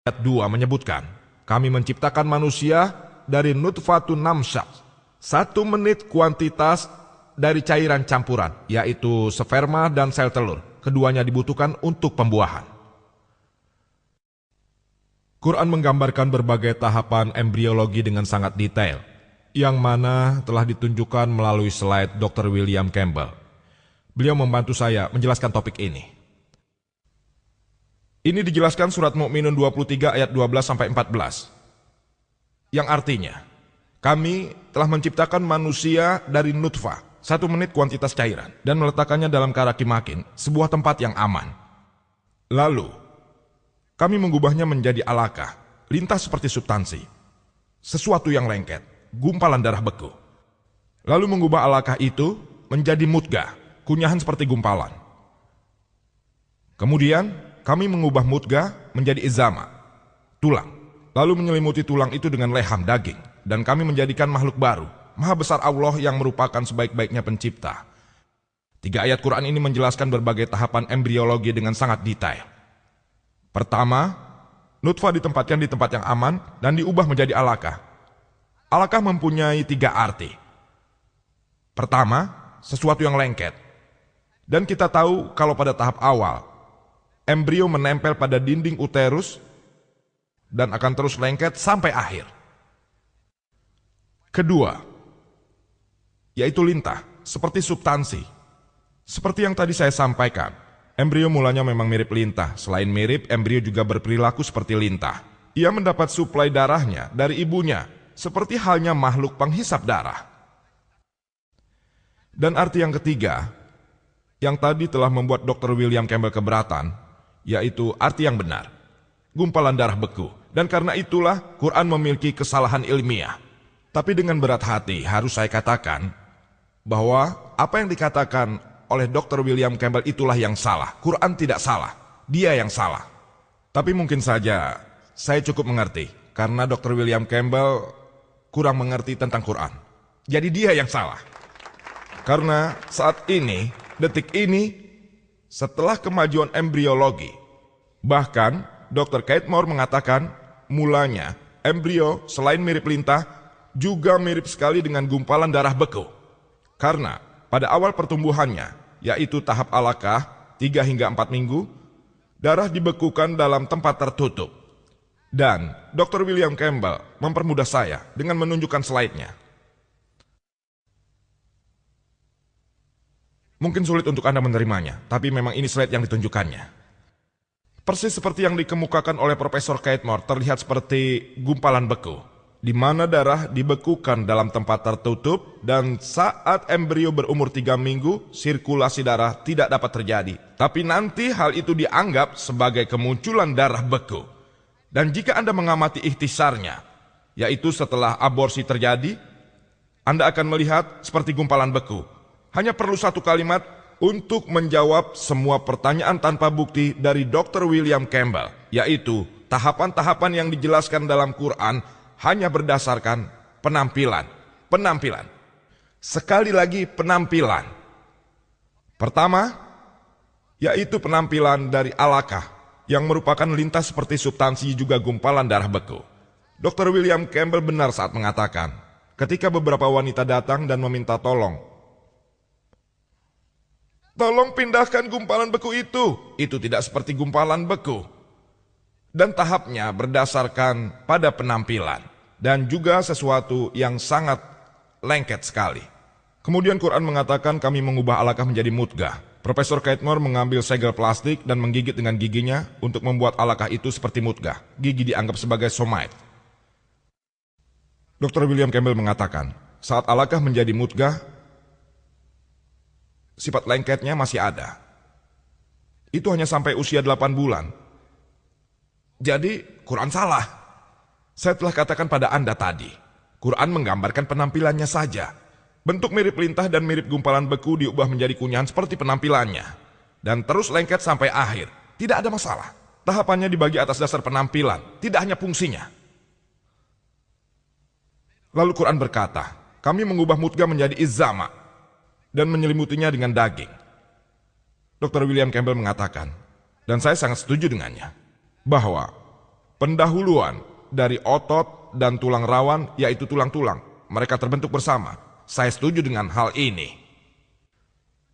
Ayat 2 menyebutkan, kami menciptakan manusia dari nutfatun namsyat, 1 menit kuantitas dari cairan campuran, yaitu sperma dan sel telur. Keduanya dibutuhkan untuk pembuahan. Quran menggambarkan berbagai tahapan embriologi dengan sangat detail, yang mana telah ditunjukkan melalui slide Dr. William Campbell. Beliau membantu saya menjelaskan topik ini. Ini dijelaskan surat Mukminun 23 ayat 12-14. Yang artinya, kami telah menciptakan manusia dari nutfah, 1 menit kuantitas cairan, dan meletakkannya dalam karakimakin, sebuah tempat yang aman. Lalu, kami mengubahnya menjadi alaqah, lintas seperti substansi, sesuatu yang lengket, gumpalan darah beku. Lalu mengubah alaqah itu menjadi mudghah, kunyahan seperti gumpalan. Kemudian, kami mengubah mudghah menjadi izama, tulang. Lalu menyelimuti tulang itu dengan leham daging. Dan kami menjadikan makhluk baru, Maha Besar Allah yang merupakan sebaik-baiknya pencipta. 3 ayat Quran ini menjelaskan berbagai tahapan embriologi dengan sangat detail. Pertama, nutfah ditempatkan di tempat yang aman dan diubah menjadi alaqah. Alaqah mempunyai 3 arti. Pertama, sesuatu yang lengket. Dan kita tahu kalau pada tahap awal, embrio menempel pada dinding uterus dan akan terus lengket sampai akhir. Kedua, yaitu lintah, seperti substansi. Seperti yang tadi saya sampaikan, embrio mulanya memang mirip lintah. Selain mirip, embrio juga berperilaku seperti lintah. Ia mendapat suplai darahnya dari ibunya, seperti halnya makhluk penghisap darah. Dan arti yang ketiga, yang tadi telah membuat Dr. William Campbell keberatan, yaitu arti yang benar, gumpalan darah beku. Dan karena itulah Quran memiliki kesalahan ilmiah. Tapi dengan berat hati harus saya katakan bahwa apa yang dikatakan oleh Dr. William Campbell itulah yang salah. Quran tidak salah, dia yang salah. Tapi mungkin saja saya cukup mengerti karena Dr. William Campbell kurang mengerti tentang Quran. Jadi dia yang salah. Karena saat ini, detik ini, setelah kemajuan embriologi, bahkan Dr. Keith Moore mengatakan mulanya embrio selain mirip lintah juga mirip sekali dengan gumpalan darah beku. Karena pada awal pertumbuhannya, yaitu tahap alaqah 3 hingga 4 minggu, darah dibekukan dalam tempat tertutup. Dan Dr. William Campbell mempermudah saya dengan menunjukkan slide-nya. Mungkin sulit untuk Anda menerimanya, tapi memang ini slide yang ditunjukkannya. Persis seperti yang dikemukakan oleh Profesor Keith Moore, terlihat seperti gumpalan beku, di mana darah dibekukan dalam tempat tertutup dan saat embrio berumur 3 minggu, sirkulasi darah tidak dapat terjadi. Tapi nanti hal itu dianggap sebagai kemunculan darah beku. Dan jika Anda mengamati ikhtisarnya, yaitu setelah aborsi terjadi, Anda akan melihat seperti gumpalan beku. Hanya perlu 1 kalimat untuk menjawab semua pertanyaan tanpa bukti dari Dr. William Campbell, yaitu tahapan-tahapan yang dijelaskan dalam Quran hanya berdasarkan penampilan. Penampilan. Sekali lagi penampilan. Pertama, yaitu penampilan dari alaqah, yang merupakan lintas seperti substansi juga gumpalan darah beku. Dr. William Campbell benar saat mengatakan, ketika beberapa wanita datang dan meminta tolong pindahkan gumpalan beku itu tidak seperti gumpalan beku. Dan tahapnya berdasarkan pada penampilan, dan juga sesuatu yang sangat lengket sekali. Kemudian Quran mengatakan kami mengubah alaqah menjadi mudghah. Profesor Keith Moore mengambil segel plastik dan menggigit dengan giginya untuk membuat alaqah itu seperti mudghah. Gigi dianggap sebagai somite. Dr. William Campbell mengatakan, saat alaqah menjadi mudghah, sifat lengketnya masih ada. Itu hanya sampai usia 8 bulan. Jadi, Quran salah. Saya telah katakan pada Anda tadi, Quran menggambarkan penampilannya saja. Bentuk mirip lintah dan mirip gumpalan beku diubah menjadi kunyahan seperti penampilannya. Dan terus lengket sampai akhir. Tidak ada masalah. Tahapannya dibagi atas dasar penampilan, tidak hanya fungsinya. Lalu Quran berkata, kami mengubah mudghah menjadi izama dan menyelimutinya dengan daging. Dr. William Campbell mengatakan, dan saya sangat setuju dengannya, bahwa pendahuluan dari otot dan tulang rawan, yaitu tulang-tulang. Mereka terbentuk bersama. Saya setuju dengan hal ini.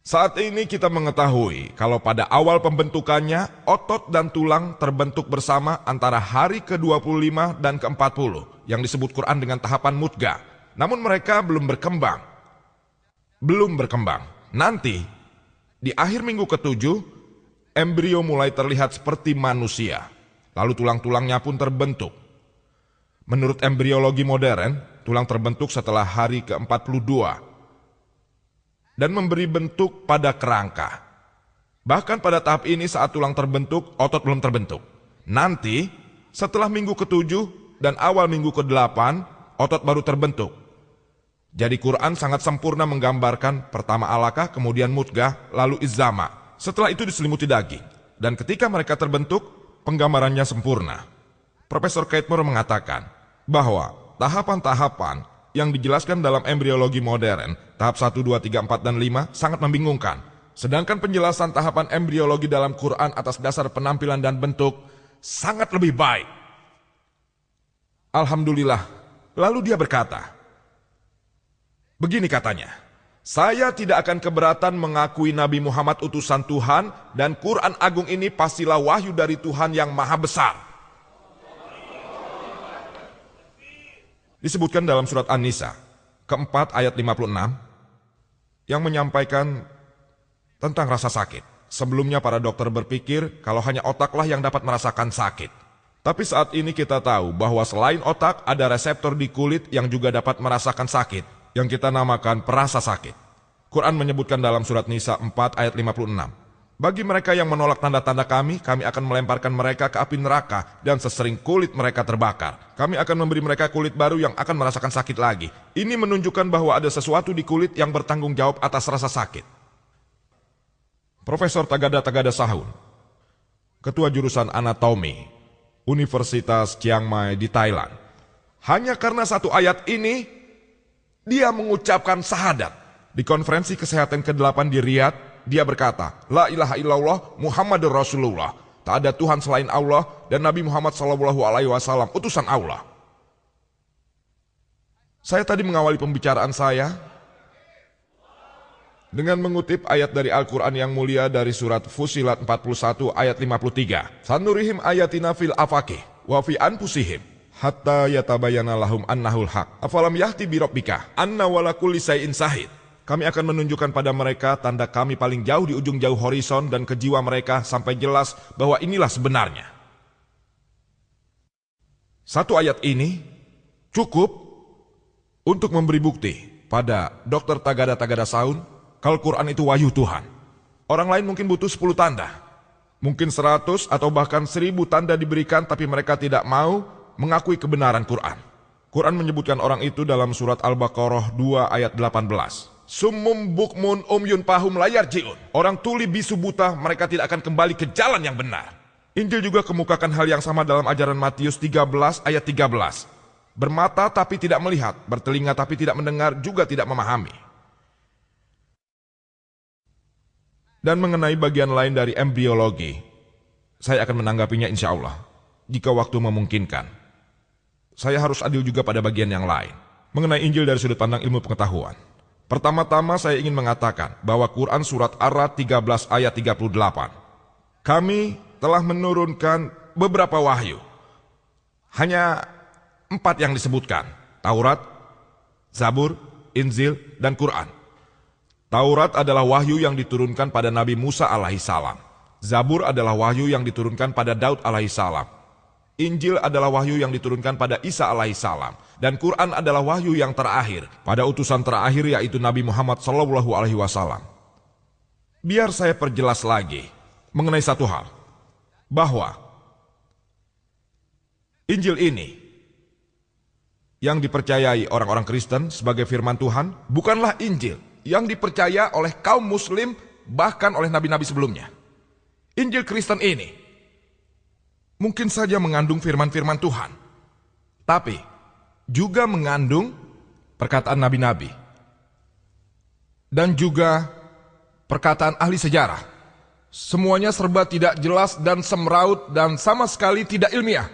Saat ini kita mengetahui kalau pada awal pembentukannya, otot dan tulang terbentuk bersama antara hari ke-25 dan ke-40, yang disebut Quran dengan tahapan mudghah. Namun mereka belum berkembang. Nanti, di akhir minggu ke-7, embrio mulai terlihat seperti manusia. Lalu tulang-tulangnya pun terbentuk. Menurut embriologi modern, tulang terbentuk setelah hari ke-42 dan memberi bentuk pada kerangka. Bahkan pada tahap ini saat tulang terbentuk, otot belum terbentuk. Nanti, setelah minggu ke-7 dan awal minggu ke-8, otot baru terbentuk. Jadi Quran sangat sempurna menggambarkan pertama alaqah, kemudian mudghah, lalu izama. Setelah itu diselimuti daging. Dan ketika mereka terbentuk, penggambarannya sempurna. Profesor Keith Moore mengatakan bahwa tahapan-tahapan yang dijelaskan dalam embriologi modern, tahap 1, 2, 3, 4, dan 5 sangat membingungkan. Sedangkan penjelasan tahapan embriologi dalam Quran atas dasar penampilan dan bentuk sangat lebih baik. Alhamdulillah. Lalu dia berkata, begini katanya, saya tidak akan keberatan mengakui Nabi Muhammad utusan Tuhan dan Quran Agung ini pastilah wahyu dari Tuhan yang maha besar. Disebutkan dalam surat An-Nisa, ke-4 ayat 56, yang menyampaikan tentang rasa sakit. Sebelumnya para dokter berpikir kalau hanya otaklah yang dapat merasakan sakit. Tapi saat ini kita tahu bahwa selain otak ada reseptor di kulit yang juga dapat merasakan sakit, yang kita namakan perasa sakit. Quran menyebutkan dalam surat Nisa 4 ayat 56, bagi mereka yang menolak tanda-tanda kami akan melemparkan mereka ke api neraka dan sesering kulit mereka terbakar. Kami akan memberi mereka kulit baru yang akan merasakan sakit lagi. Ini menunjukkan bahwa ada sesuatu di kulit yang bertanggung jawab atas rasa sakit. Profesor Tagada Sahun, Ketua Jurusan Anatomi, Universitas Chiang Mai di Thailand, hanya karena satu ayat ini, dia mengucapkan syahadat. Di konferensi kesehatan ke-8 di Riyadh, dia berkata, La ilaha illallah Muhammadur Rasulullah. Tak ada Tuhan selain Allah dan Nabi Muhammad SAW utusan Allah. Saya tadi mengawali pembicaraan saya dengan mengutip ayat dari Al-Quran yang mulia dari surat Fussilat 41 ayat 53. Sanurihim ayatina fil afaqih wa fi anfusihim hatta yatabayyana lahum annahul haq. Afalam yahti bi rabbika anna wala kulli syai'in syahid. Kami akan menunjukkan pada mereka tanda kami paling jauh di ujung jauh horizon dan ke jiwa mereka sampai jelas bahwa inilah sebenarnya. Satu ayat ini cukup untuk memberi bukti pada Dr. Tagada Sahun kalau Quran itu wahyu Tuhan. Orang lain mungkin butuh 10 tanda. Mungkin 100 atau bahkan 1000 tanda diberikan tapi mereka tidak mau mengakui kebenaran Quran. Quran menyebutkan orang itu dalam surat Al-Baqarah 2 ayat 18. Summum bukmun umyun pahum layar jiun. Orang tuli bisu buta, mereka tidak akan kembali ke jalan yang benar. Injil juga kemukakan hal yang sama dalam ajaran Matius 13 ayat 13. Bermata tapi tidak melihat, bertelinga tapi tidak mendengar, juga tidak memahami. Dan mengenai bagian lain dari embriologi, saya akan menanggapinya insya Allah, jika waktu memungkinkan. Saya harus adil juga pada bagian yang lain, mengenai Injil dari sudut pandang ilmu pengetahuan. Pertama-tama saya ingin mengatakan bahwa Quran surat Ar-Ra'd 13 ayat 38. Kami telah menurunkan beberapa wahyu. Hanya 4 yang disebutkan. Taurat, Zabur, Injil, dan Quran. Taurat adalah wahyu yang diturunkan pada Nabi Musa alaihissalam. Zabur adalah wahyu yang diturunkan pada Daud alaihissalam. Injil adalah wahyu yang diturunkan pada Isa alaihissalam. Dan Quran adalah wahyu yang terakhir pada utusan terakhir yaitu Nabi Muhammad SAW. Biar saya perjelas lagi mengenai satu hal, bahwa Injil ini yang dipercayai orang-orang Kristen sebagai firman Tuhan bukanlah Injil yang dipercaya oleh kaum muslim bahkan oleh nabi-nabi sebelumnya. Injil Kristen ini mungkin saja mengandung firman-firman Tuhan, tapi juga mengandung perkataan nabi-nabi dan juga perkataan ahli sejarah. Semuanya serba tidak jelas dan semraut dan sama sekali tidak ilmiah.